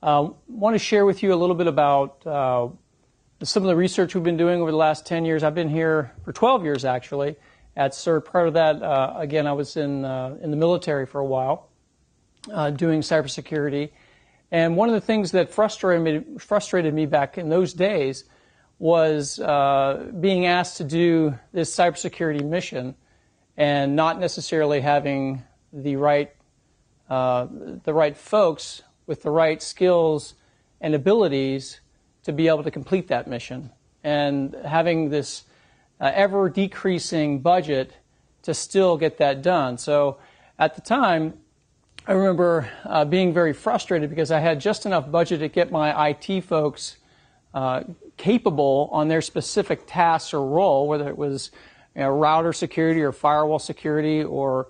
Want to share with you a little bit about some of the research we've been doing over the last 10 years. I've been here for 12 years, actually, at CERT. Prior to that, again, I was in the military for a while doing cybersecurity. And one of the things that frustrated me back in those days was being asked to do this cybersecurity mission and not necessarily having the right folks with the right skills and abilities to be able to complete that mission, and having this ever decreasing budget to still get that done. So at the time, I remember being very frustrated because I had just enough budget to get my IT folks capable on their specific tasks or role, whether it was router security or firewall security or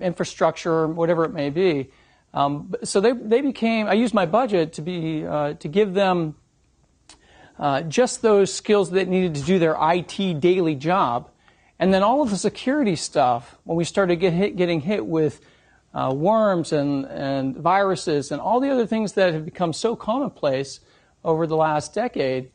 infrastructure, whatever it may be. So they became. I used my budget to give them just those skills that needed to do their IT daily job, and then all of the security stuff. When we started getting hit with worms and viruses and all the other things that have become so commonplace over the last decade,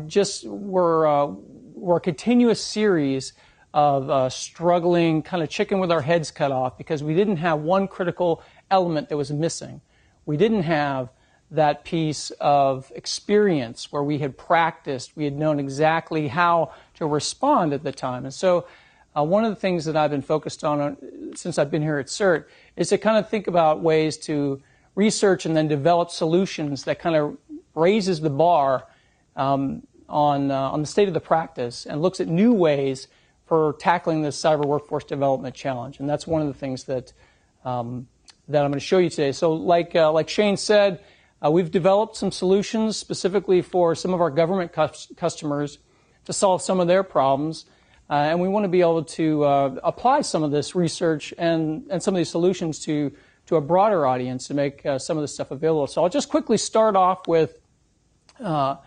just were a continuous series of struggling, kind of chicken with our heads cut off, because we didn't have one critical element that was missing. We didn't have that piece of experience where we had practiced, we had known exactly how to respond at the time. And so one of the things that I've been focused on since I've been here at CERT is to kind of think about ways to research and then develop solutions that kind of raises the bar on the state of the practice and looks at new ways for tackling this cyber workforce development challenge. And that's one of the things that I'm going to show you today. So like Shane said, we've developed some solutions specifically for some of our government customers to solve some of their problems. And we want to be able to apply some of this research and some of these solutions to a broader audience to make some of this stuff available. So I'll just quickly start off with kind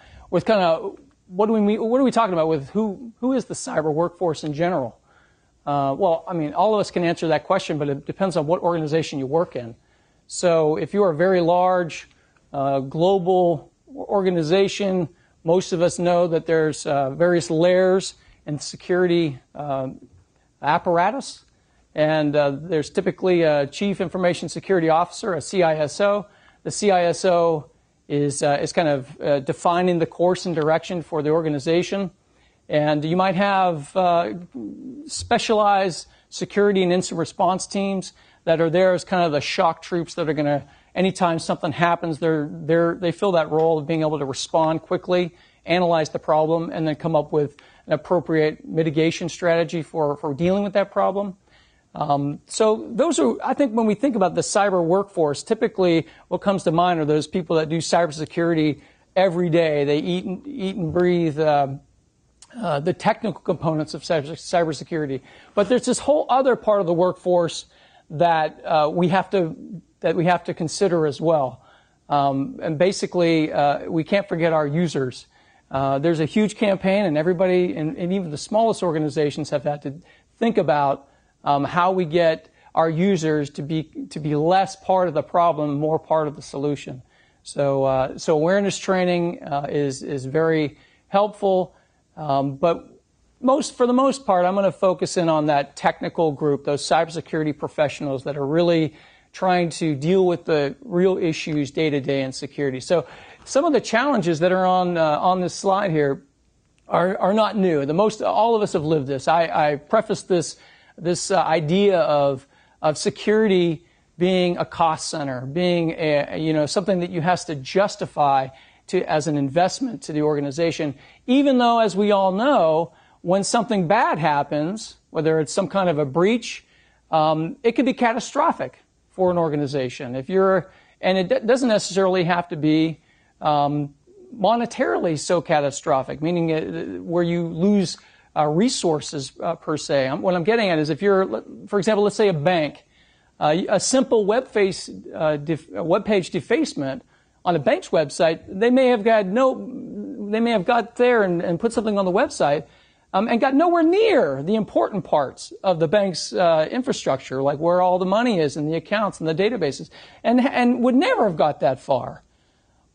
of what are we talking about with who is the cyber workforce in general? Well, I mean, all of us can answer that question, but it depends on what organization you work in. So if you're a very large global organization, most of us know that there's various layers in security apparatus, and there's typically a Chief Information Security Officer, a CISO. The CISO is kind of defining the course and direction for the organization. And you might have specialized security and incident response teams that are there as kind of the shock troops that are going to, anytime something happens, they fill that role of being able to respond quickly, analyze the problem, and then come up with an appropriate mitigation strategy for dealing with that problem. So those are, I think, when we think about the cyber workforce, typically what comes to mind are those people that do cybersecurity every day. They eat and breathe the technical components of cybersecurity. But there's this whole other part of the workforce that we have to consider as well. And basically, we can't forget our users. There's a huge campaign, and everybody, and even the smallest organizations, have had to think about how we get our users to be less part of the problem, more part of the solution. So awareness training is very helpful, but for the most part, I'm going to focus in on that technical group, those cybersecurity professionals that are really trying to deal with the real issues day to day in security. So some of the challenges that are on this slide here are not new. All of us have lived this. I prefaced this idea of security being a cost center, being something that you have to justify as an investment to the organization, even though, as we all know, when something bad happens, whether it's some kind of a breach, it can be catastrophic for an organization. And it doesn't necessarily have to be monetarily so catastrophic, meaning where you lose resources per se. What I'm getting at is if you're, for example, let's say a bank, a simple web page defacement on a bank's website, they may have got there and put something on the website and got nowhere near the important parts of the bank's infrastructure, like where all the money is and the accounts and the databases, and would never have got that far.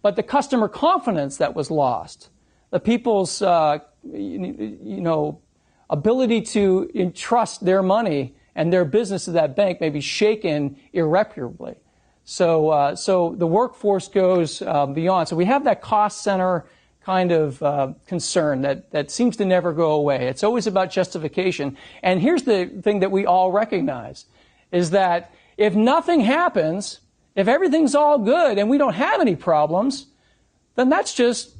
but the customer confidence that was lost, the people's ability to entrust their money and their business to that bank may be shaken irreparably. So the workforce goes beyond. So we have that cost center kind of concern that seems to never go away. It's always about justification. And here's the thing that we all recognize, is that if nothing happens, if everything's all good and we don't have any problems, then that's just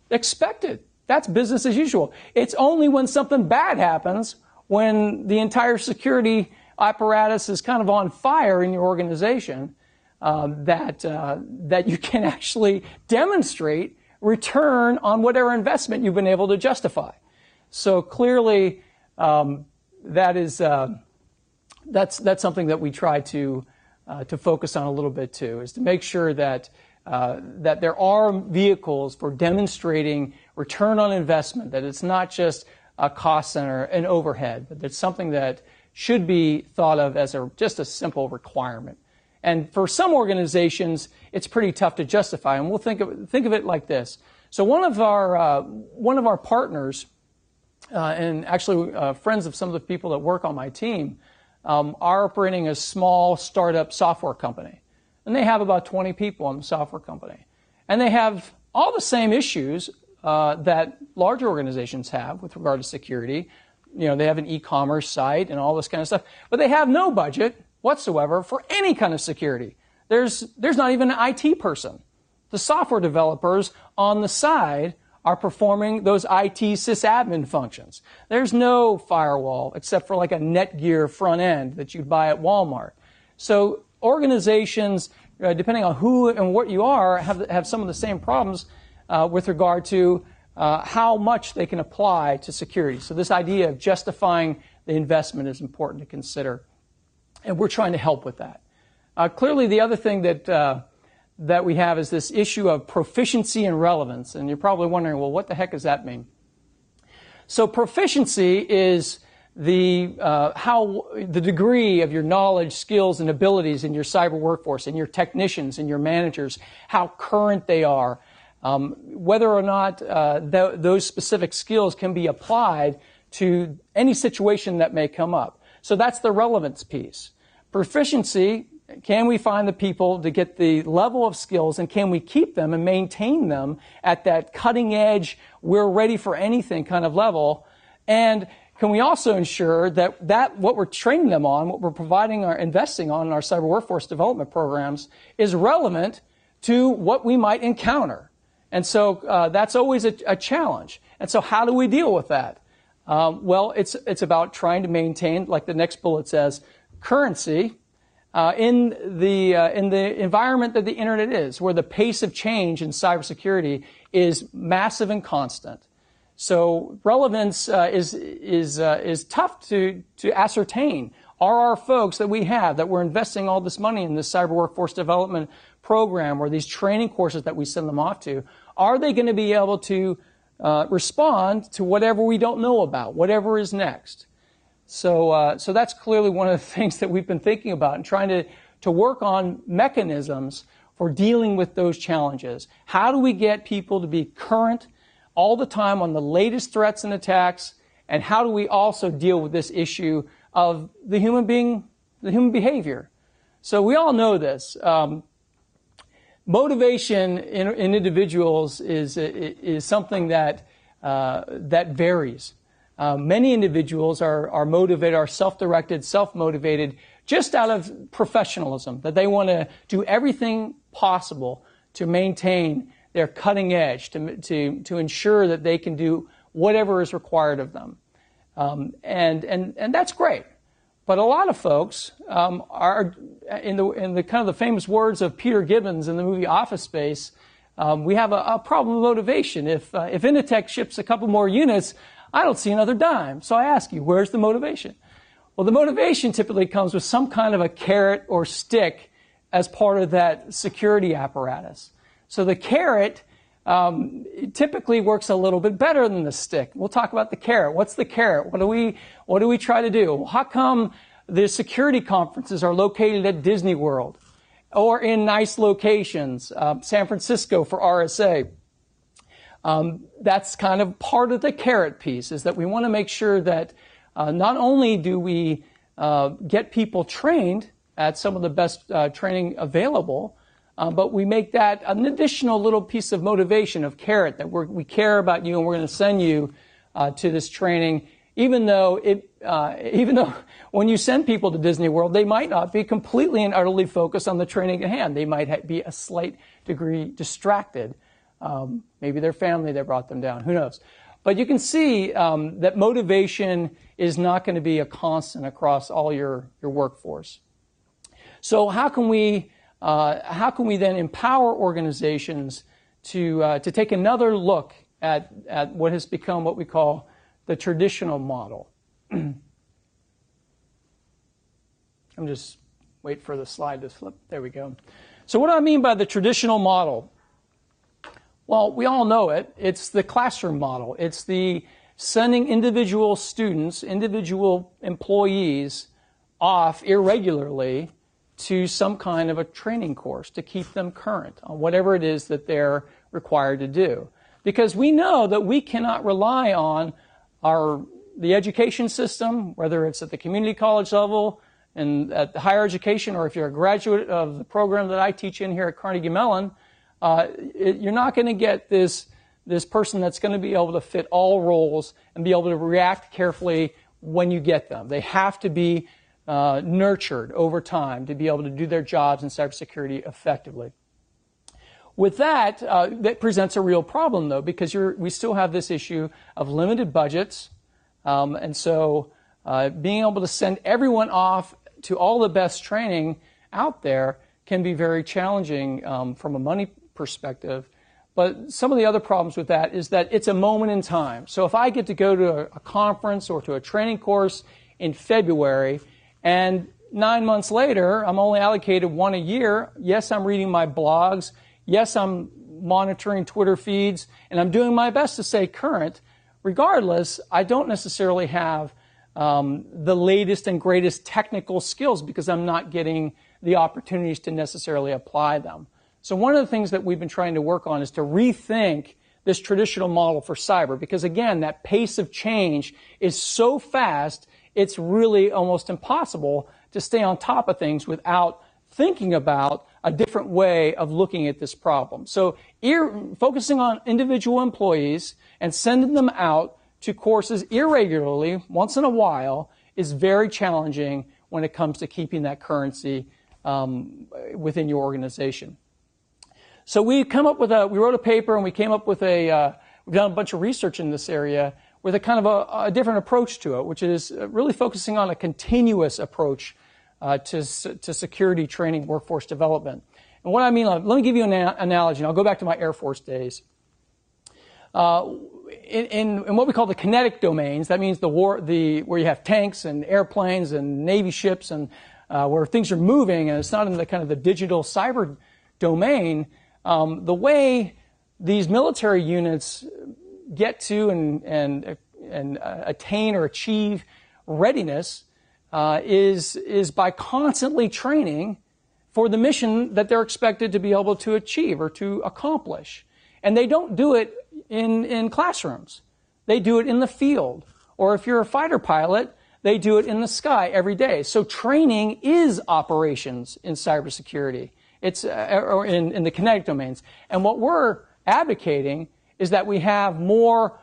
expected. That's business as usual. It's only when something bad happens, when the entire security apparatus is kind of on fire in your organization, that you can actually demonstrate return on whatever investment you've been able to justify. So clearly, that's something that we try to focus on a little bit too, is to make sure that there are vehicles for demonstrating return on investment, that it's not just a cost center, an overhead, but it's something that should be thought of as just a simple requirement. And for some organizations, it's pretty tough to justify. And we'll think of it like this. So one of our partners, and actually friends of some of the people that work on my team, are operating a small startup software company. And they have about 20 people in the software company. And they have all the same issues that larger organizations have with regard to security. They have an e-commerce site and all this kind of stuff. But they have no budget whatsoever for any kind of security. There's not even an IT person. The software developers on the side are performing those IT sysadmin functions. There's no firewall except for like a Netgear front end that you'd buy at Walmart. So organizations, depending on who and what you are, have some of the same problems with regard to how much they can apply to security. So this idea of justifying the investment is important to consider. And we're trying to help with that. Clearly, the other thing that we have is this issue of proficiency and relevance. And you're probably wondering, well, what the heck does that mean? So proficiency is the degree of your knowledge, skills, and abilities in your cyber workforce, in your technicians, in your managers, how current they are, whether or not those specific skills can be applied to any situation that may come up. So that's the relevance piece. Proficiency, can we find the people to get the level of skills, and can we keep them and maintain them at that cutting edge, we're ready for anything kind of level? And can we also ensure that what we're training them on, what we're providing or investing on in our cyber workforce development programs is relevant to what we might encounter? And so that's always a challenge. And so how do we deal with that? Well, it's about trying to maintain, like the next bullet says, currency in the environment that the internet is, where the pace of change in cybersecurity is massive and constant. So relevance is tough to ascertain. Are our folks that we have, that we're investing all this money in this cyber workforce development program or these training courses that we send them off to, are they going to be able to respond to whatever we don't know about, whatever is next? So that's clearly one of the things that we've been thinking about and trying to work on mechanisms for dealing with those challenges. How do we get people to be current all the time on the latest threats and attacks, and how do we also deal with this issue of the human behavior? So we all know this. Motivation in individuals is something that varies. Many individuals are motivated, are self-directed, self-motivated, just out of professionalism, that they want to do everything possible to maintain their cutting edge, to ensure that they can do whatever is required of them. And that's great. But a lot of folks are, in the kind of the famous words of Peter Gibbons in the movie Office Space, we have a problem with motivation. If Initech ships a couple more units, I don't see another dime. So I ask you, where's the motivation? Well, the motivation typically comes with some kind of a carrot or stick as part of that security apparatus. So the carrot typically works a little bit better than the stick. We'll talk about the carrot. What's the carrot? What do we try to do? How come the security conferences are located at Disney World? or in nice locations, San Francisco for RSA. That's kind of part of the carrot piece, is that we want to make sure that not only do we get people trained at some of the best training available, but we make that an additional little piece of motivation, of carrot, that we care about you and we're going to send you to this training, even though when you send people to Disney World, they might not be completely and utterly focused on the training at hand. They might be a slight degree distracted. Maybe their family that brought them down. Who knows? But you can see that motivation is not going to be a constant across all your workforce. So how can we then empower organizations to take another look at what has become what we call the traditional model? I'm just wait for the slide to flip. There we go. So what do I mean by the traditional model? Well, we all know it. It's the classroom model. It's the sending individual students, individual employees off irregularly to some kind of a training course to keep them current on whatever it is that they're required to do. Because we know that we cannot rely on the education system, whether it's at the community college level and at the higher education, or if you're a graduate of the program that I teach in here at Carnegie Mellon, you're not going to get this person that's going to be able to fit all roles and be able to react carefully when you get them. They have to be nurtured over time to be able to do their jobs in cybersecurity effectively. With that, that presents a real problem, though, because we still have this issue of limited budgets, and so being able to send everyone off to all the best training out there can be very challenging from a money perspective. But some of the other problems with that is that it's a moment in time. So if I get to go to a conference or to a training course in February, and 9 months later, I'm only allocated one a year, yes, I'm reading my blogs, yes, I'm monitoring Twitter feeds, and I'm doing my best to stay current. Regardless, I don't necessarily have the latest and greatest technical skills because I'm not getting the opportunities to necessarily apply them. So one of the things that we've been trying to work on is to rethink this traditional model for cyber, because again, that pace of change is so fast, it's really almost impossible to stay on top of things without thinking about a different way of looking at this problem. So focusing on individual employees and sending them out to courses irregularly, once in a while, is very challenging when it comes to keeping that currency within your organization. So we wrote a paper and we came up with we've done a bunch of research in this area with a kind of a different approach to it, which is really focusing on a continuous approach to security training, workforce development. And what I mean, let me give you an analogy, and I'll go back to my Air Force days. In what we call the kinetic domains, that means where you have tanks and airplanes and Navy ships and where things are moving, and it's not in the kind of the digital cyber domain. The way these military units get to and attain or achieve readiness is by constantly training for the mission that they're expected to be able to achieve or to accomplish. And they don't do it in classrooms. They do it in the field. Or if you're a fighter pilot, they do it in the sky every day. So training is operations in cybersecurity. It's or in the kinetic domains. And what we're advocating is that we have more,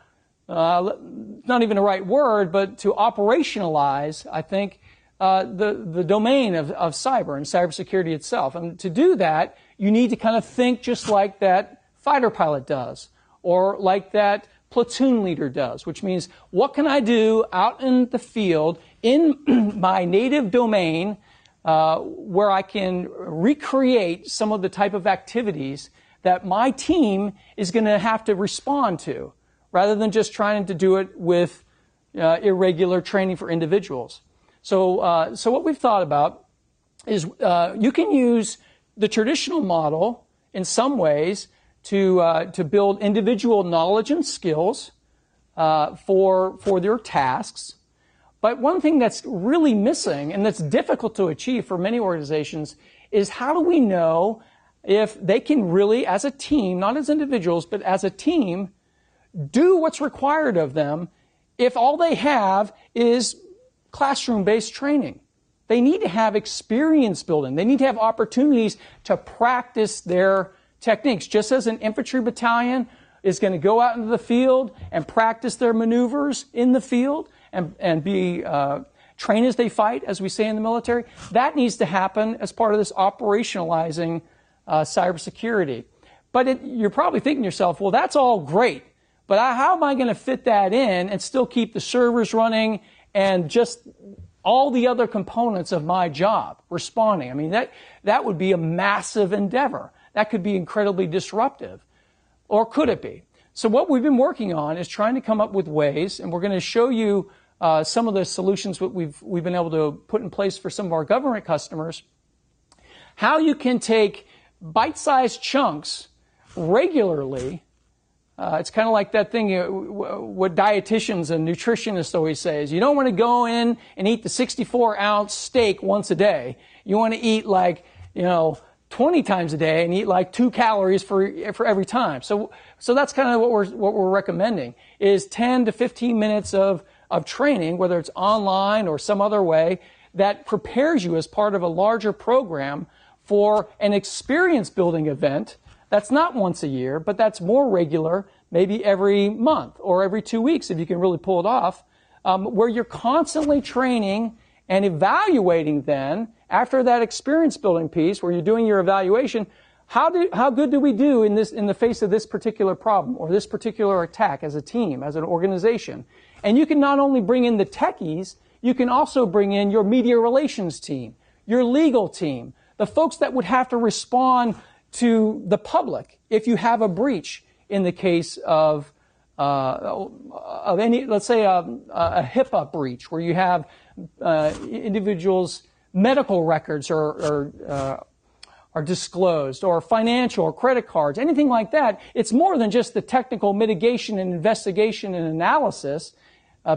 not even the right word, but to operationalize, I think, the domain of cyber and cybersecurity itself. And to do that, you need to kind of think just like that fighter pilot does, or like that platoon leader does, which means what can I do out in the field in my native domain where I can recreate some of the type of activities that my team is going to have to respond to, rather than just trying to do it with irregular training for individuals. So what we've thought about is you can use the traditional model in some ways to build individual knowledge and skills for their tasks. But one thing that's really missing and that's difficult to achieve for many organizations is how do we know if they can really, as a team, not as individuals, but as a team, do what's required of them if all they have is classroom-based training. They need to have experience building. They need to have opportunities to practice their techniques. Just as an infantry battalion is going to go out into the field and practice their maneuvers in the field and be trained as they fight, as we say in the military, that needs to happen as part of this operationalizing cybersecurity. But you're probably thinking to yourself, well, that's all great, but how am I going to fit that in and still keep the servers running and just all the other components of my job responding? I mean, that would be a massive endeavor. That could be incredibly disruptive. Or could it be? So what we've been working on is trying to come up with ways, and we're going to show you some of the solutions that we've been able to put in place for some of our government customers, how you can take bite-sized chunks regularly. It's kind of like that thing, what dietitians and nutritionists always say is you don't want to go in and eat the 64-ounce steak once a day. You want to eat 20 times a day and eat 2 calories for every time. So that's kind of what we're recommending is 10 to 15 minutes of training, whether it's online or some other way, that prepares you as part of a larger program for an experience building event that's not once a year, but that's more regular, maybe every month or every 2 weeks if you can really pull it off, where you're constantly training and evaluating then, after that experience building piece where you're doing your evaluation, how good do we do in the face of this particular problem or this particular attack as a team, as an organization? And you can not only bring in the techies, you can also bring in your media relations team, your legal team, the folks that would have to respond to the public if you have a breach in the case of any, let's say, a HIPAA breach where you have individuals' medical records are disclosed, or financial or credit cards, anything like that. It's more than just the technical mitigation and investigation and analysis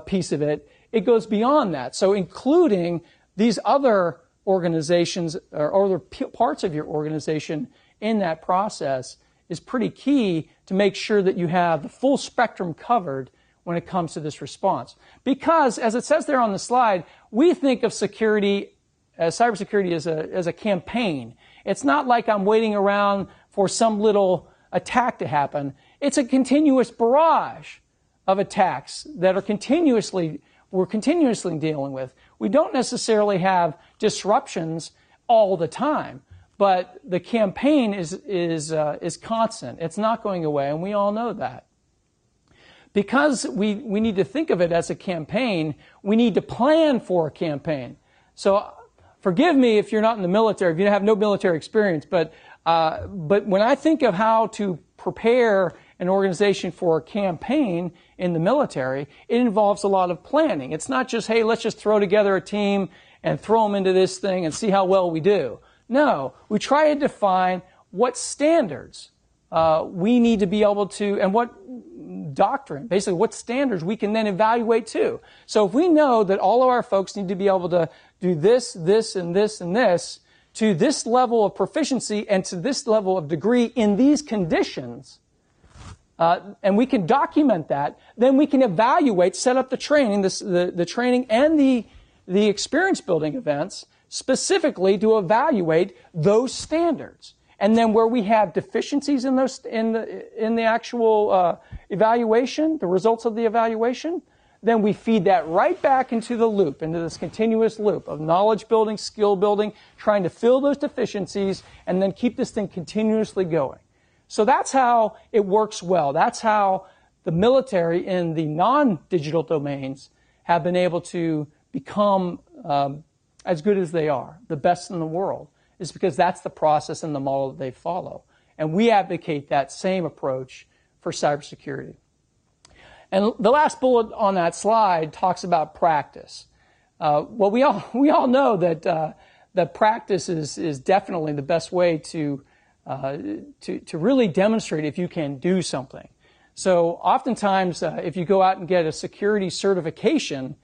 piece of it. It goes beyond that. So including these other organizations or other parts of your organization in that process is pretty key to make sure that you have the full spectrum covered when it comes to this response. Because, as it says there on the slide, we think of security, cybersecurity as a campaign. It's not like I'm waiting around for some little attack to happen. It's a continuous barrage of attacks that we're continuously dealing with. We don't necessarily have disruptions all the time, but the campaign is constant. It's not going away, and we all know that. Because we need to think of it as a campaign, we need to plan for a campaign. So forgive me if you're not in the military, if you have no military experience, but when I think of how to prepare an organization for a campaign in the military, it involves a lot of planning. It's not just, hey, let's just throw together a team and throw them into this thing and see how well we do. No, we try to define what standards we need to be able to, and what doctrine, basically what standards we can then evaluate too. So if we know that all of our folks need to be able to do this, this, and this, and this, to this level of proficiency and to this level of degree in these conditions, and we can document that, then we can evaluate, set up the training, the training and the experience building events specifically to evaluate those standards. And then where we have deficiencies in those in the actual evaluation, the results of the evaluation, then we feed that right back into the loop, into this continuous loop of knowledge building, skill building, trying to fill those deficiencies, and then keep this thing continuously going. So that's how it works well. That's how the military in the non-digital domains have been able to become as good as they are, the best in the world, is because that's the process and the model that they follow. And we advocate that same approach for cybersecurity. And the last bullet on that slide talks about practice. Well, we all know that practice is definitely the best way to really demonstrate if you can do something. So oftentimes, if you go out and get a security certification,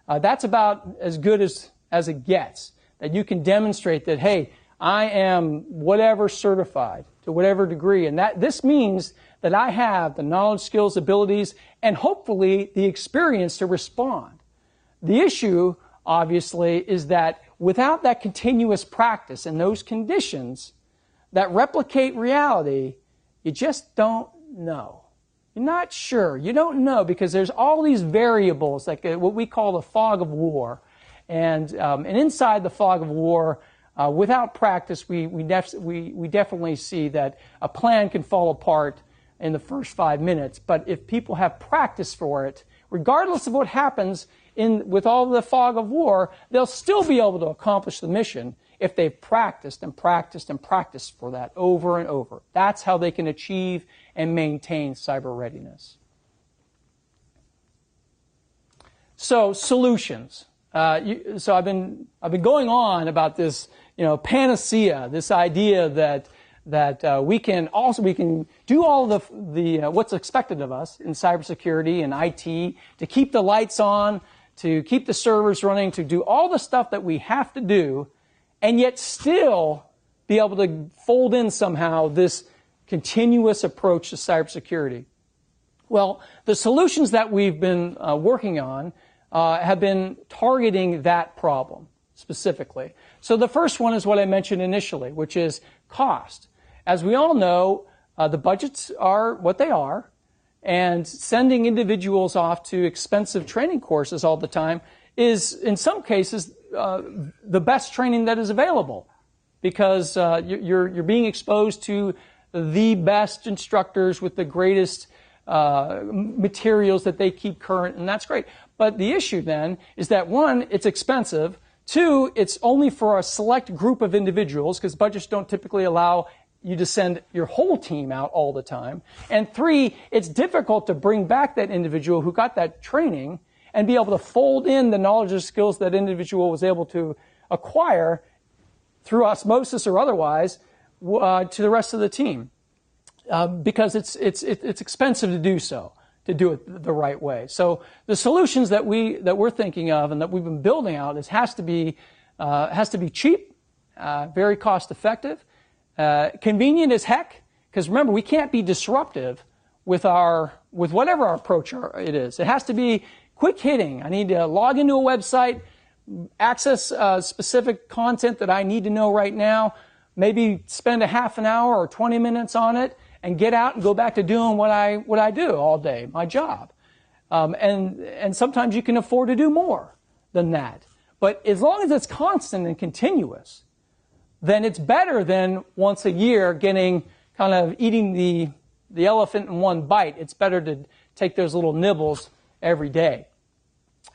that's about as good as it gets. That you can demonstrate that, hey, I am whatever certified to whatever degree. And this means that I have the knowledge, skills, abilities, and hopefully the experience to respond. The issue, obviously, is that without that continuous practice and those conditions that replicate reality, you just don't know. You're not sure. You don't know because there's all these variables, like what we call the fog of war. And inside the fog of war, without practice, we definitely see that a plan can fall apart in the first 5 minutes. But if people have practice for it, regardless of what happens with all the fog of war, they'll still be able to accomplish the mission if they've practiced and practiced and practiced for that over and over. That's how they can achieve and maintain cyber readiness. So solutions. So I've been going on about this, panacea, this idea that we can do all the what's expected of us in cybersecurity and IT to keep the lights on, to keep the servers running, to do all the stuff that we have to do, and yet still be able to fold in somehow this continuous approach to cybersecurity. Well, the solutions that we've been working on have been targeting that problem specifically. So the first one is what I mentioned initially, which is cost. As we all know, the budgets are what they are, and sending individuals off to expensive training courses all the time is, in some cases, the best training that is available, because you're being exposed to the best instructors with the greatest materials that they keep current, and that's great. But the issue then is that, one, it's expensive. Two, it's only for a select group of individuals, because budgets don't typically allow you to send your whole team out all the time. And three, it's difficult to bring back that individual who got that training and be able to fold in the knowledge and skills that individual was able to acquire through osmosis or otherwise to the rest of the team, because it's expensive to do so, to do it the right way. So the solutions that we're thinking of and that we've been building out has to be cheap, very cost effective, convenient as heck. Because remember, we can't be disruptive with whatever our approach it is. It has to be quick hitting. I need to log into a website, access specific content that I need to know right now, maybe spend a half an hour or 20 minutes on it, and get out and go back to doing what I do all day, my job. And sometimes you can afford to do more than that. But as long as it's constant and continuous, then it's better than once a year getting kind of eating the elephant in one bite. It's better to take those little nibbles every day.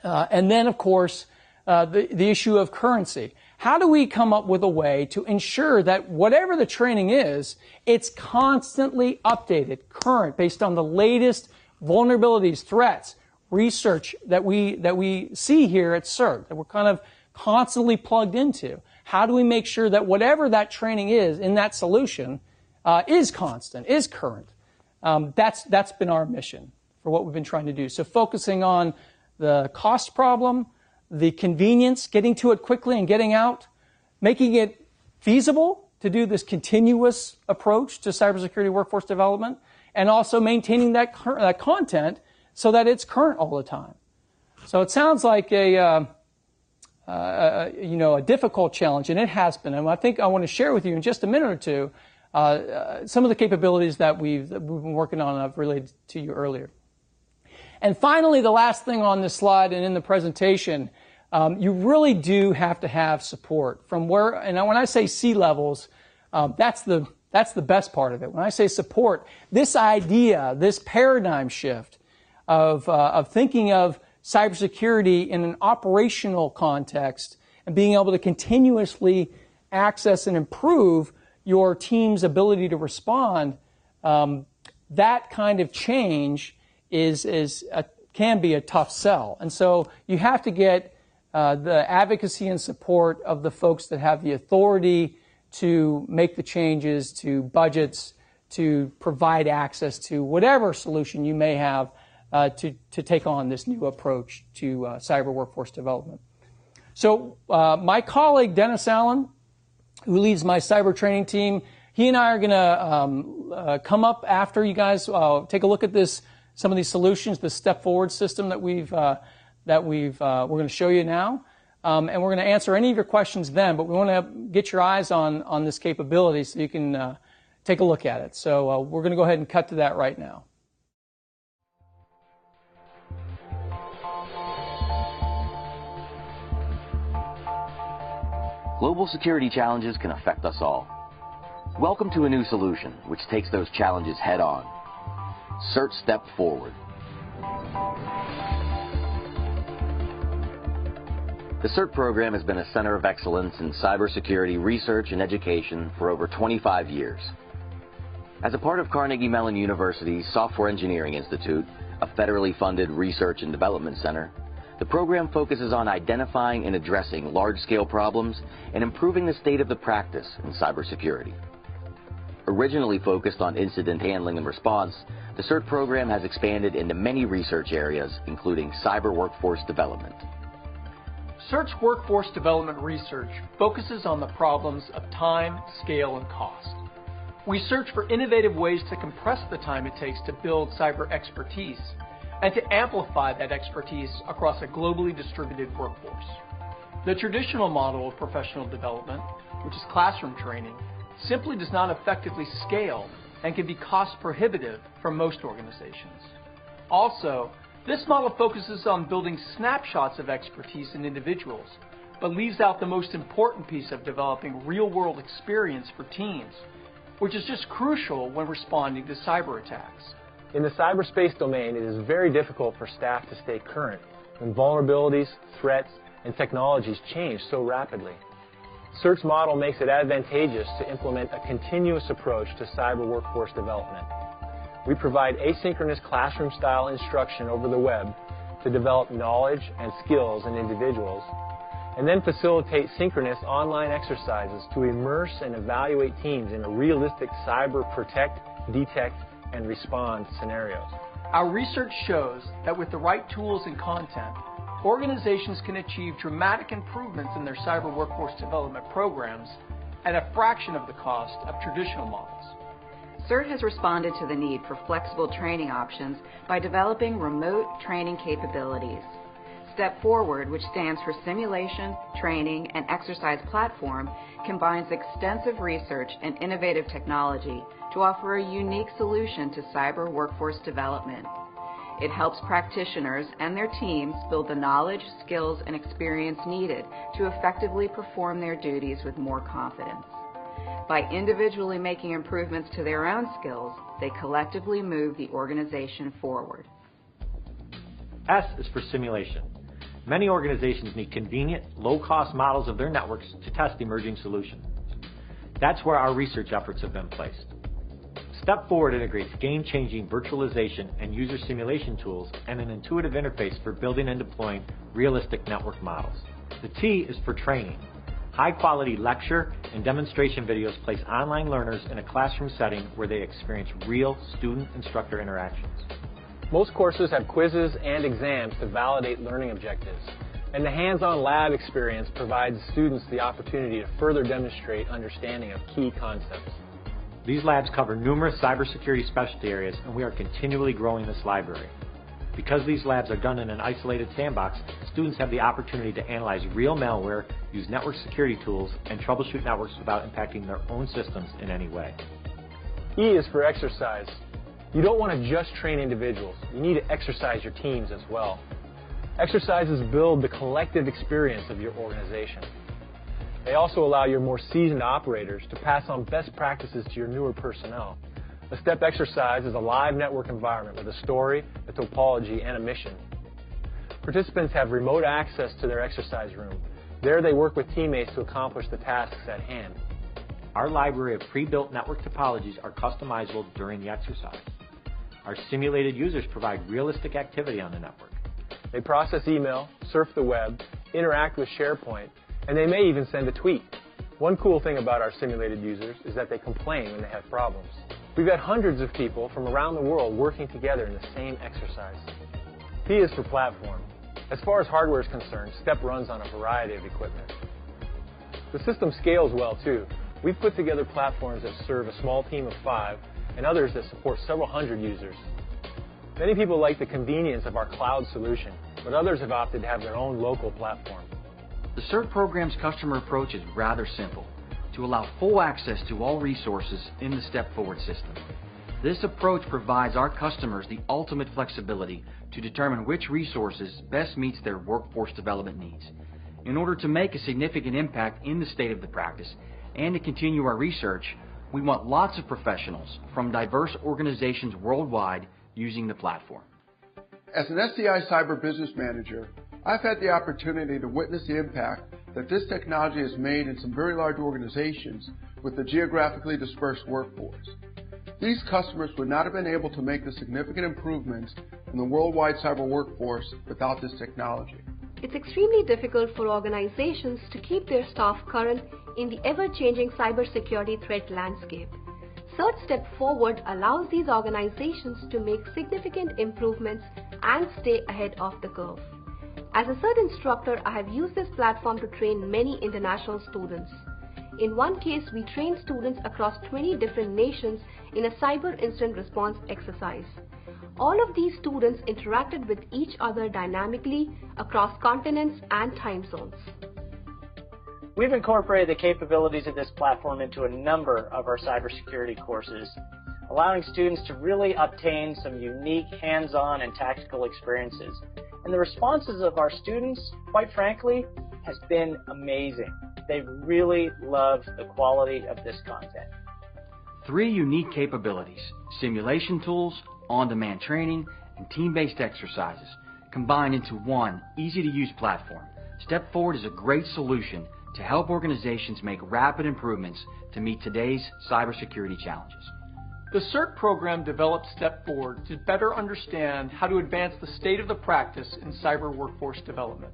And then, of course, the issue of currency. How do we come up with a way to ensure that whatever the training is, it's constantly updated, current, based on the latest vulnerabilities, threats, research that we see here at CERT, that we're kind of constantly plugged into? How do we make sure that whatever that training is in that solution is constant, is current? That's been our mission for what we've been trying to do. So focusing on the cost problem, the convenience, getting to it quickly and getting out, making it feasible to do this continuous approach to cybersecurity workforce development, and also maintaining that content so that it's current all the time. So it sounds like a difficult challenge, and it has been. And I think I want to share with you in just a minute or two some of the capabilities that we've been working on and I've related to you earlier. And finally, the last thing on this slide and in the presentation, you really do have to have support from where, and when I say C-levels, that's the best part of it. When I say support, this idea, this paradigm shift of thinking of cybersecurity in an operational context and being able to continuously access and improve your team's ability to respond, that kind of change can be a tough sell. And so you have to get the advocacy and support of the folks that have the authority to make the changes to budgets, to provide access to whatever solution you may have to take on this new approach to cyber workforce development. So my colleague, Dennis Allen, who leads my cyber training team. He and I are going to come up after you guys take a look at some of these solutions, the StepForward system that we're going to show you now, and we're going to answer any of your questions then. But we want to get your eyes on this capability so you can take a look at it. So we're going to go ahead and cut to that right now. Global security challenges can affect us all. Welcome to a new solution which takes those challenges head on. Search StepForward. The CERT program has been a center of excellence in cybersecurity research and education for over 25 years. As a part of Carnegie Mellon University's Software Engineering Institute, a federally funded research and development center, the program focuses on identifying and addressing large-scale problems and improving the state of the practice in cybersecurity. Originally focused on incident handling and response, the CERT program has expanded into many research areas, including cyber workforce development. CERT's workforce development research focuses on the problems of time, scale, and cost. We search for innovative ways to compress the time it takes to build cyber expertise and to amplify that expertise across a globally distributed workforce. The traditional model of professional development, which is classroom training, simply does not effectively scale and can be cost prohibitive for most organizations. Also, this model focuses on building snapshots of expertise in individuals, but leaves out the most important piece of developing real-world experience for teams, which is just crucial when responding to cyber attacks. In the cyberspace domain, it is very difficult for staff to stay current when vulnerabilities, threats, and technologies change so rapidly. CERT's model makes it advantageous to implement a continuous approach to cyber workforce development. We provide asynchronous classroom-style instruction over the web to develop knowledge and skills in individuals, and then facilitate synchronous online exercises to immerse and evaluate teams in a realistic cyber protect, detect, and respond scenarios. Our research shows that with the right tools and content, organizations can achieve dramatic improvements in their cyber workforce development programs at a fraction of the cost of traditional models. CERT has responded to the need for flexible training options by developing remote training capabilities. StepForward, which stands for Simulation, Training, and Exercise Platform, combines extensive research and innovative technology to offer a unique solution to cyber workforce development. It helps practitioners and their teams build the knowledge, skills, and experience needed to effectively perform their duties with more confidence. By individually making improvements to their own skills, they collectively move the organization forward. S is for simulation. Many organizations need convenient, low-cost models of their networks to test emerging solutions. That's where our research efforts have been placed. StepForward integrates game-changing virtualization and user simulation tools and an intuitive interface for building and deploying realistic network models. The T is for training. High-quality lecture and demonstration videos place online learners in a classroom setting where they experience real student-instructor interactions. Most courses have quizzes and exams to validate learning objectives, and the hands-on lab experience provides students the opportunity to further demonstrate understanding of key concepts. These labs cover numerous cybersecurity specialty areas, and we are continually growing this library. Because these labs are done in an isolated sandbox, students have the opportunity to analyze real malware, use network security tools, and troubleshoot networks without impacting their own systems in any way. E is for exercise. You don't want to just train individuals. You need to exercise your teams as well. Exercises build the collective experience of your organization. They also allow your more seasoned operators to pass on best practices to your newer personnel. A STEP exercise is a live network environment with a story, a topology, and a mission. Participants have remote access to their exercise room. There they work with teammates to accomplish the tasks at hand. Our library of pre-built network topologies are customizable during the exercise. Our simulated users provide realistic activity on the network. They process email, surf the web, interact with SharePoint, and they may even send a tweet. One cool thing about our simulated users is that they complain when they have problems. We've had hundreds of people from around the world working together in the same exercise. P is for platform. As far as hardware is concerned, STEP runs on a variety of equipment. The system scales well too. We've put together platforms that serve a small team of 5 and others that support several hundred users. Many people like the convenience of our cloud solution, but others have opted to have their own local platform. The CERT program's customer approach is rather simple, to allow full access to all resources in the StepForward system. This approach provides our customers the ultimate flexibility to determine which resources best meets their workforce development needs. In order to make a significant impact in the state of the practice and to continue our research, we want lots of professionals from diverse organizations worldwide using the platform. As an SCI Cyber Business Manager, I've had the opportunity to witness the impact that this technology has made in some very large organizations with a geographically dispersed workforce. These customers would not have been able to make the significant improvements in the worldwide cyber workforce without this technology. It's extremely difficult for organizations to keep their staff current in the ever-changing cybersecurity threat landscape. CERT StepForward allows these organizations to make significant improvements and stay ahead of the curve. As a CERT instructor, I have used this platform to train many international students. In one case, we trained students across 20 different nations in a cyber incident response exercise. All of these students interacted with each other dynamically across continents and time zones. We've incorporated the capabilities of this platform into a number of our cybersecurity courses, allowing students to really obtain some unique hands-on and tactical experiences. And the responses of our students, quite frankly, has been amazing. They've really loved the quality of this content. 3 unique capabilities: simulation tools, on-demand training, and team-based exercises combined into one easy-to-use platform. StepForward is a great solution to help organizations make rapid improvements to meet today's cybersecurity challenges. The CERT program developed StepForward to better understand how to advance the state of the practice in cyber workforce development.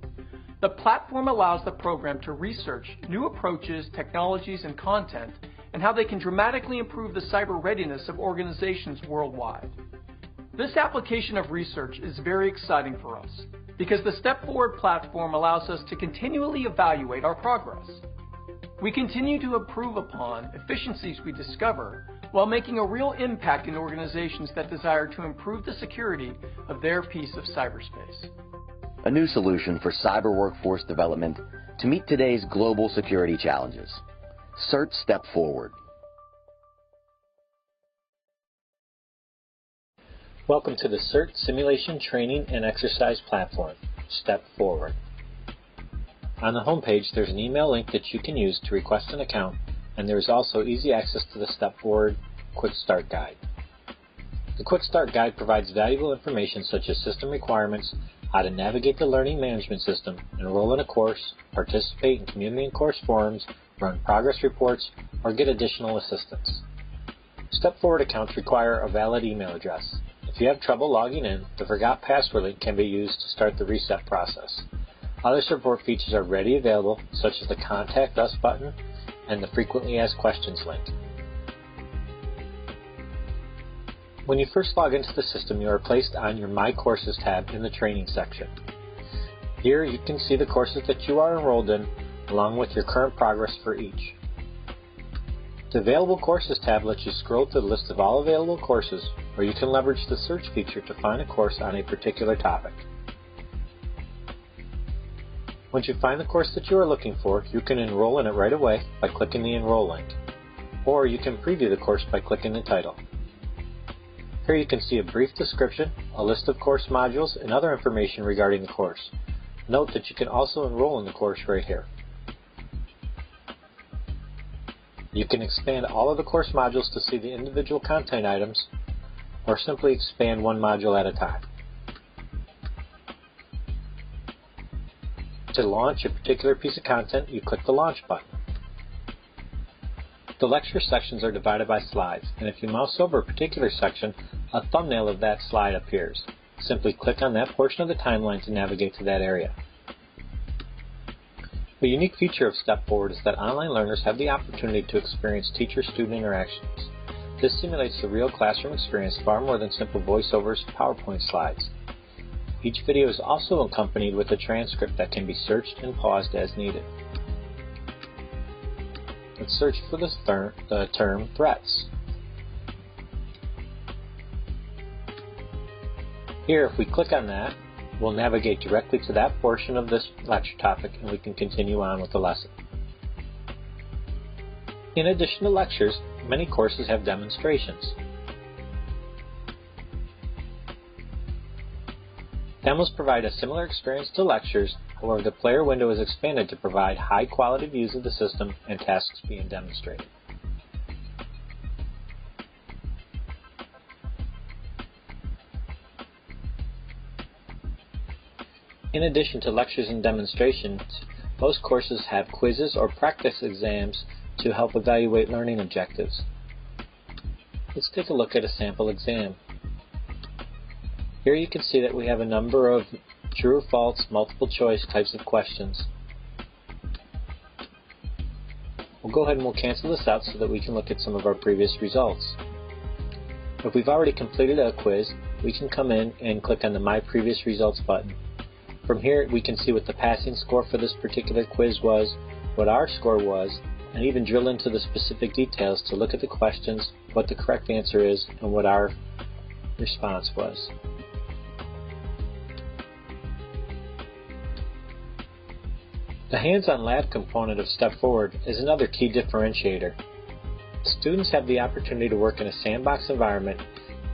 The platform allows the program to research new approaches, technologies, and content, and how they can dramatically improve the cyber readiness of organizations worldwide. This application of research is very exciting for us because the StepForward platform allows us to continually evaluate our progress. We continue to improve upon efficiencies we discover while making a real impact in organizations that desire to improve the security of their piece of cyberspace. A new solution for cyber workforce development to meet today's global security challenges. CERT StepForward. Welcome to the CERT Simulation Training and Exercise Platform, StepForward. On the homepage, there's an email link that you can use to request an account, and there is also easy access to the StepForward Quick Start Guide. The Quick Start Guide provides valuable information such as system requirements, how to navigate the learning management system, enroll in a course, participate in community and course forums, run progress reports, or get additional assistance. StepForward accounts require a valid email address. If you have trouble logging in, the Forgot Password link can be used to start the reset process. Other support features are readily available, such as the Contact Us button and the Frequently Asked Questions link. When you first log into the system, you are placed on your My Courses tab in the Training section. Here you can see the courses that you are enrolled in, along with your current progress for each. The Available Courses tab lets you scroll to the list of all available courses, or you can leverage the search feature to find a course on a particular topic. Once you find the course that you are looking for, you can enroll in it right away by clicking the Enroll link, or you can preview the course by clicking the title. Here you can see a brief description, a list of course modules, and other information regarding the course. Note that you can also enroll in the course right here. You can expand all of the course modules to see the individual content items, or simply expand one module at a time. To launch a particular piece of content, you click the Launch button. The lecture sections are divided by slides, and if you mouse over a particular section, a thumbnail of that slide appears. Simply click on that portion of the timeline to navigate to that area. A unique feature of StepForward is that online learners have the opportunity to experience teacher-student interactions. This simulates the real classroom experience far more than simple voiceovers and PowerPoint slides. Each video is also accompanied with a transcript that can be searched and paused as needed. and search for the term threats. Here, if we click on that, we'll navigate directly to that portion of this lecture topic and we can continue on with the lesson. In addition to lectures, many courses have demonstrations. Demos provide a similar experience to lectures, however the player window is expanded to provide high-quality views of the system and tasks being demonstrated. In addition to lectures and demonstrations, most courses have quizzes or practice exams to help evaluate learning objectives. Let's take a look at a sample exam. Here you can see that we have a number of true or false multiple choice types of questions. We'll go ahead and we'll cancel this out so that we can look at some of our previous results. If we've already completed a quiz, we can come in and click on the My Previous Results button. From here we can see what the passing score for this particular quiz was, what our score was, and even drill into the specific details to look at the questions, what the correct answer is, and what our response was. The hands-on lab component of StepForward is another key differentiator. Students have the opportunity to work in a sandbox environment,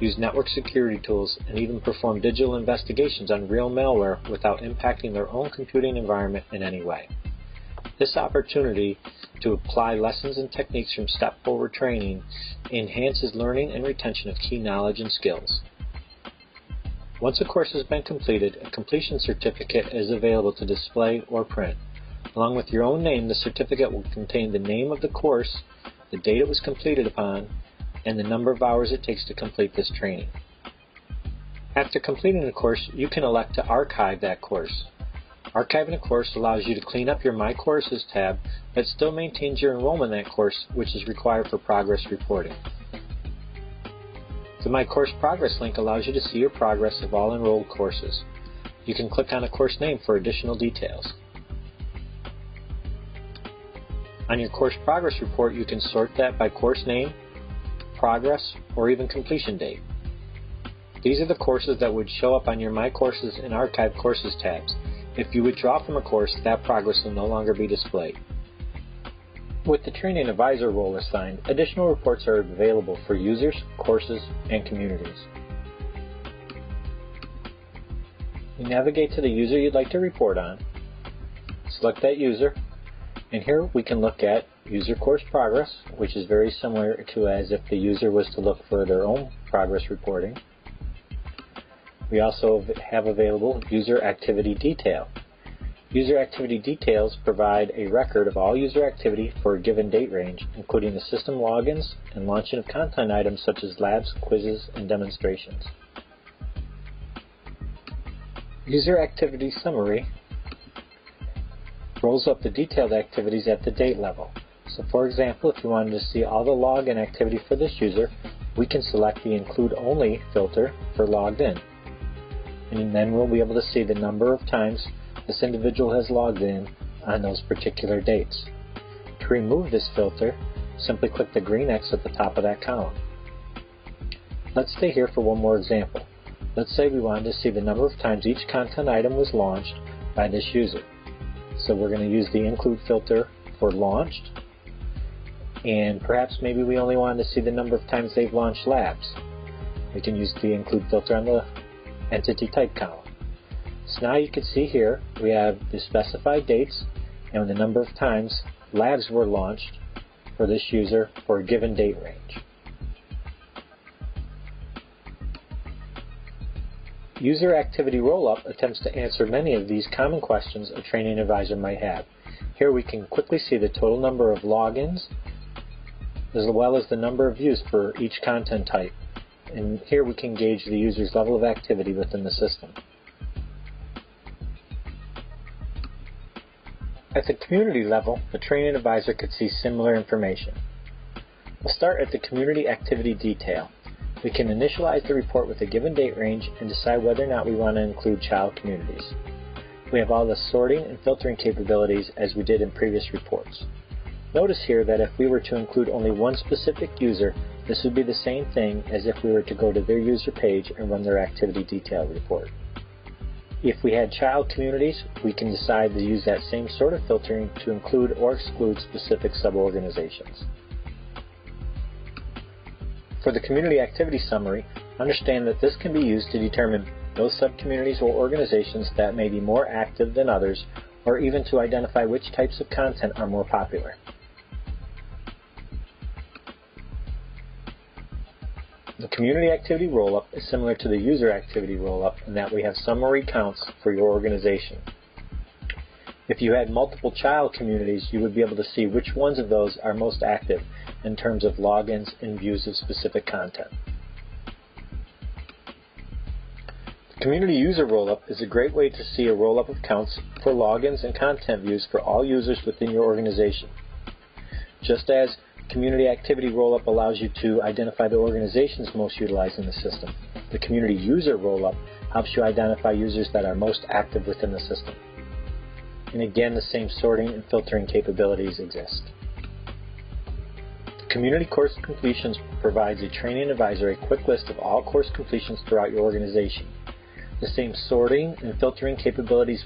use network security tools, and even perform digital investigations on real malware without impacting their own computing environment in any way. This opportunity to apply lessons and techniques from StepForward training enhances learning and retention of key knowledge and skills. Once a course has been completed, a completion certificate is available to display or print. Along with your own name, the certificate will contain the name of the course, the date it was completed upon, and the number of hours it takes to complete this training. After completing a course, you can elect to archive that course. Archiving a course allows you to clean up your My Courses tab, but still maintains your enrollment in that course, which is required for progress reporting. The My Course Progress link allows you to see your progress of all enrolled courses. You can click on a course name for additional details. On your course progress report, you can sort that by course name, progress, or even completion date. These are the courses that would show up on your My Courses and Archive Courses tabs. If you withdraw from a course, that progress will no longer be displayed. With the Training Advisor role assigned, additional reports are available for users, courses, and communities. You navigate to the user you'd like to report on, select that user, and here we can look at user course progress, which is very similar to as if the user was to look for their own progress reporting. We also have available user activity detail. User activity details provide a record of all user activity for a given date range, including the system logins and launching of content items such as labs, quizzes, and demonstrations. User activity summary rolls up the detailed activities at the date level. So for example, if you wanted to see all the login activity for this user, we can select the Include Only filter for logged in. And then we'll be able to see the number of times this individual has logged in on those particular dates. To remove this filter, simply click the green X at the top of that column. Let's stay here for one more example. Let's say we wanted to see the number of times each content item was launched by this user. So we're going to use the Include filter for launched, and perhaps maybe we only wanted to see the number of times they've launched labs. We can use the Include filter on the entity type column. So now you can see here we have the specified dates and the number of times labs were launched for this user for a given date range. User Activity Rollup attempts to answer many of these common questions a training advisor might have. Here we can quickly see the total number of logins as well as the number of views for each content type. And here we can gauge the user's level of activity within the system. At the community level, the training advisor could see similar information. We'll start at the community activity detail. We can initialize the report with a given date range and decide whether or not we want to include child communities. We have all the sorting and filtering capabilities as we did in previous reports. Notice here that if we were to include only one specific user, this would be the same thing as if we were to go to their user page and run their activity detail report. If we had child communities, we can decide to use that same sort of filtering to include or exclude specific sub-organizations. For the community activity summary, understand that this can be used to determine those sub-communities or organizations that may be more active than others, or even to identify which types of content are more popular. The community activity rollup is similar to the user activity rollup in that we have summary counts for your organization. If you had multiple child communities, you would be able to see which ones of those are most active in terms of logins and views of specific content. The community user rollup is a great way to see a rollup of counts for logins and content views for all users within your organization. Just as Community Activity Rollup allows you to identify the organizations most utilized in the system, the Community User Rollup helps you identify users that are most active within the system. And again, the same sorting and filtering capabilities exist. The Community Course Completions provides a training advisor a quick list of all course completions throughout your organization. The same sorting and filtering capabilities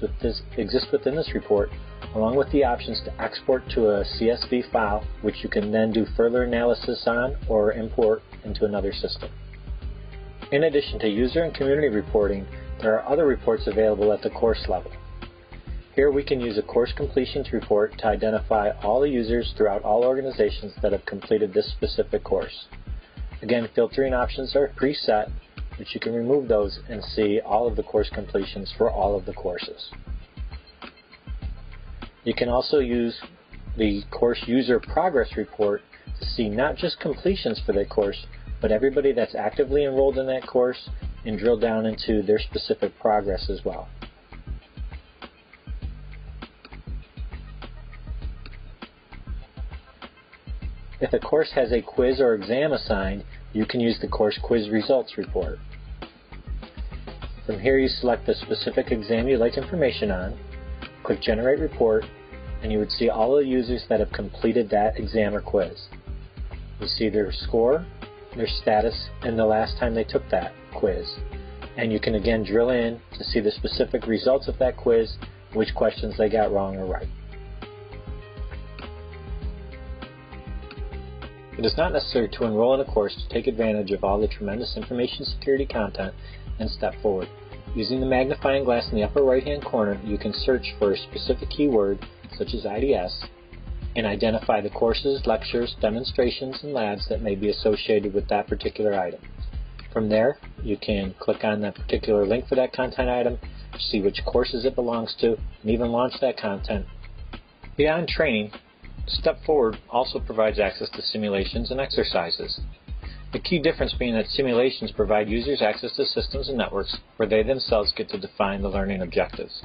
exist within this report, along with the options to export to a CSV file, which you can then do further analysis on or import into another system. In addition to user and community reporting, there are other reports available at the course level. Here we can use a course completions report to identify all the users throughout all organizations that have completed this specific course. Again, filtering options are preset, but you can remove those and see all of the course completions for all of the courses. You can also use the course user progress report to see not just completions for that course, but everybody that's actively enrolled in that course and drill down into their specific progress as well. If a course has a quiz or exam assigned, you can use the course quiz results report. From here you select the specific exam you'd like information on, click Generate Report, and you would see all the users that have completed that exam or quiz. You see their score, their status, and the last time they took that quiz. And you can again drill in to see the specific results of that quiz, which questions they got wrong or right. It is not necessary to enroll in a course to take advantage of all the tremendous information security content in StepForward. Using the magnifying glass in the upper right-hand corner, you can search for a specific keyword, such as IDS, and identify the courses, lectures, demonstrations, and labs that may be associated with that particular item. From there, you can click on that particular link for that content item, see which courses it belongs to, and even launch that content. Beyond training, StepForward also provides access to simulations and exercises. The key difference being that simulations provide users access to systems and networks where they themselves get to define the learning objectives.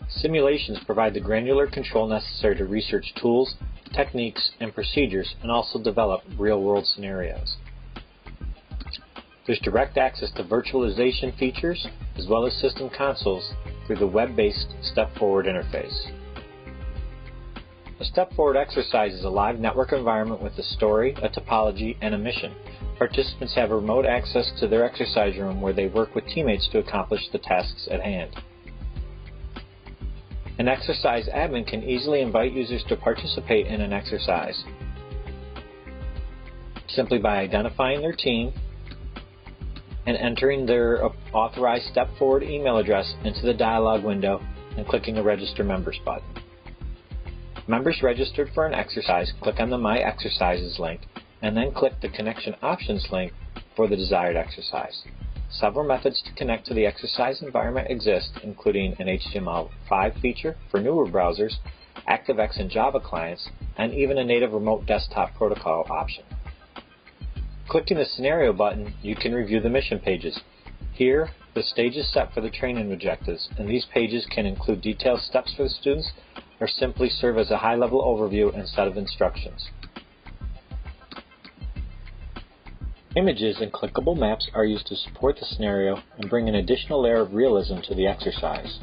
Simulations provide the granular control necessary to research tools, techniques, and procedures, and also develop real-world scenarios. There's direct access to virtualization features as well as system consoles through the web-based StepForward interface. A StepForward exercise is a live network environment with a story, a topology, and a mission. Participants have remote access to their exercise room where they work with teammates to accomplish the tasks at hand. An exercise admin can easily invite users to participate in an exercise simply by identifying their team and entering their authorized StepForward email address into the dialog window and clicking the Register Members button. Members registered for an exercise click on the My Exercises link and then click the Connection Options link for the desired exercise. Several methods to connect to the exercise environment exist, including an HTML5 feature for newer browsers, ActiveX and Java clients, and even a native remote desktop protocol option. Clicking the Scenario button, you can review the mission pages. Here, the stage is set for the training objectives, and these pages can include detailed steps for the students or simply serve as a high-level overview and set of instructions. Images and clickable maps are used to support the scenario and bring an additional layer of realism to the exercise.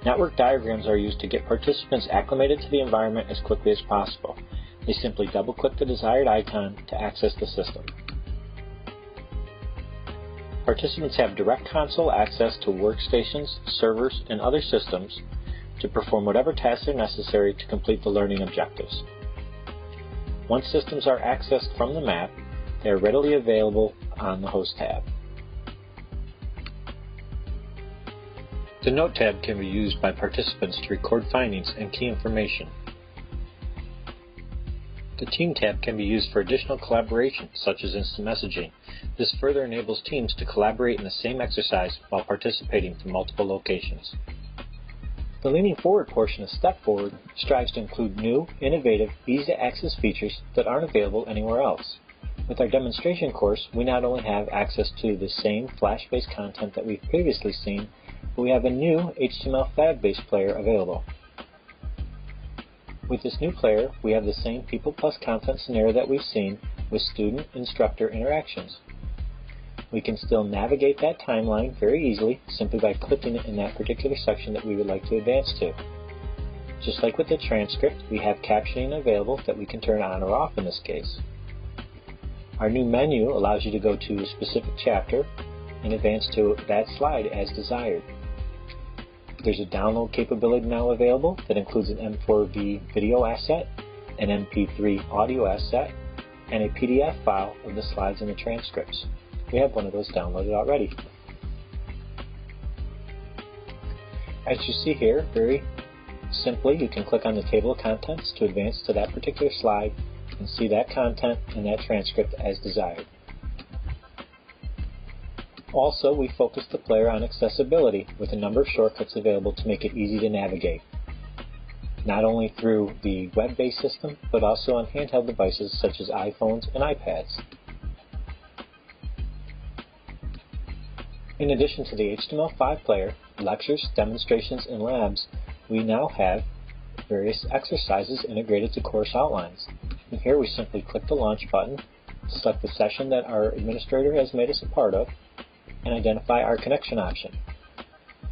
Network diagrams are used to get participants acclimated to the environment as quickly as possible. They simply double-click the desired icon to access the system. Participants have direct console access to workstations, servers, and other systems to perform whatever tasks are necessary to complete the learning objectives. Once systems are accessed from the map, they are readily available on the Host tab. The Note tab can be used by participants to record findings and key information. The Team tab can be used for additional collaboration, such as instant messaging. This further enables teams to collaborate in the same exercise while participating from multiple locations. The Leaning Forward portion of StepForward strives to include new, innovative, easy-to-access features that aren't available anywhere else. With our demonstration course, we not only have access to the same Flash-based content that we've previously seen, but we have a new HTML5-based player available. With this new player, we have the same people plus content scenario that we've seen with student-instructor interactions. We can still navigate that timeline very easily simply by clicking it in that particular section that we would like to advance to. Just like with the transcript, we have captioning available that we can turn on or off in this case. Our new menu allows you to go to a specific chapter and advance to that slide as desired. There's a download capability now available that includes an M4V video asset, an MP3 audio asset, and a PDF file of the slides and the transcripts. We have one of those downloaded already. As you see here, very simply, you can click on the table of contents to advance to that particular slide and see that content and that transcript as desired. Also, we focused the player on accessibility with a number of shortcuts available to make it easy to navigate, not only through the web-based system, but also on handheld devices such as iPhones and iPads. In addition to the HTML5 player, lectures, demonstrations, and labs, we now have various exercises integrated to course outlines. And here we simply click the launch button, select the session that our administrator has made us a part of, and identify our connection option.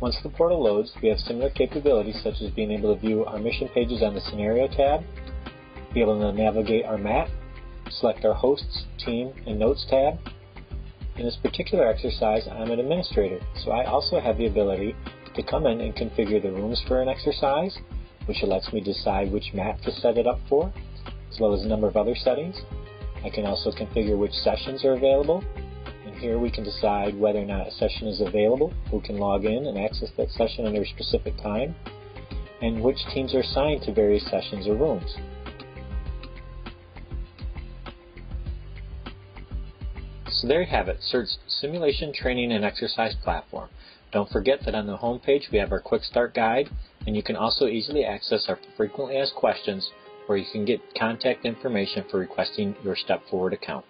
Once the portal loads, we have similar capabilities such as being able to view our mission pages on the Scenario tab, be able to navigate our map, select our Hosts, Team, and Notes tab. In this particular exercise, I'm an administrator, so I also have the ability to come in and configure the rooms for an exercise, which lets me decide which map to set it up for, as well as a number of other settings. I can also configure which sessions are available, and here we can decide whether or not a session is available, who can log in and access that session at a specific time, and which teams are assigned to various sessions or rooms. So there you have it, CERT's Simulation, Training, and Exercise Platform. Don't forget that on the home page we have our Quick Start Guide, and you can also easily access our Frequently Asked Questions, where you can get contact information for requesting your StepForward account.